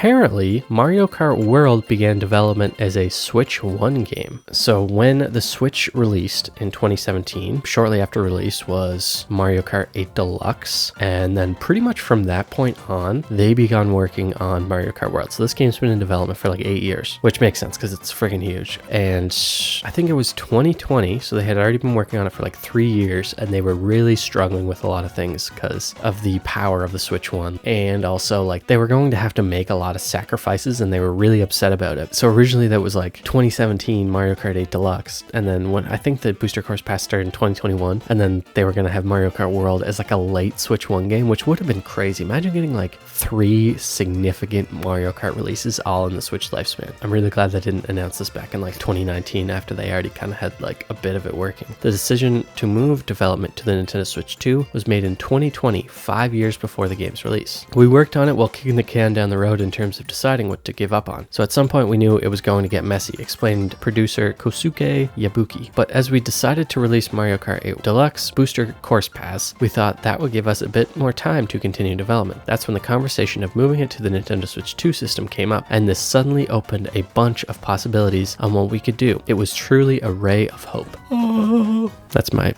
apparently, Mario Kart World began development as a Switch 1 game. So when the Switch released in 2017, shortly after release was Mario Kart 8 Deluxe, and then pretty much from that point on, they began working on Mario Kart World. So this game's been in development for like 8 years, which makes sense because it's freaking huge. And I think it was 2020, so they had already been working on it for like 3 years, and they were really struggling with a lot of things because of the power of the Switch 1. And also, like, they were going to have to make a lot of sacrifices, and they were really upset about it. So originally that was like 2017 Mario Kart 8 Deluxe, and then when I think the Booster Course Pass started in 2021, and then they were going to have Mario Kart World as like a late Switch 1 game, which would have been crazy. Imagine getting like 3 significant Mario Kart releases all in the Switch lifespan. I'm really glad they didn't announce this back in like 2019 after they already kind of had like a bit of it working. The decision to move development to the Nintendo Switch 2 was made in 2020, 5 years before the game's release. We worked on it while kicking the can down the road in terms of deciding what to give up on. So at some point we knew it was going to get messy, explained producer Kosuke Yabuki. But as we decided to release Mario Kart 8 Deluxe Booster Course Pass, we thought that would give us a bit more time to continue development. That's when the conversation of moving it to the Nintendo Switch 2 system came up, and this suddenly opened a bunch of possibilities on what we could do. It was truly a ray of hope. That's my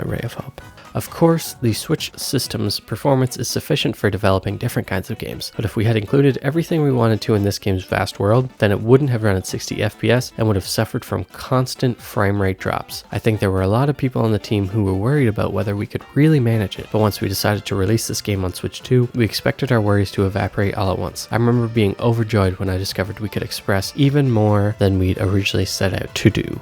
ray of hope. Of course, the Switch system's performance is sufficient for developing different kinds of games, but if we had included everything we wanted to in this game's vast world, then it wouldn't have run at 60 FPS and would have suffered from constant frame rate drops. I think there were a lot of people on the team who were worried about whether we could really manage it, but once we decided to release this game on Switch 2, we expected our worries to evaporate all at once. I remember being overjoyed when I discovered we could express even more than we'd originally set out to do.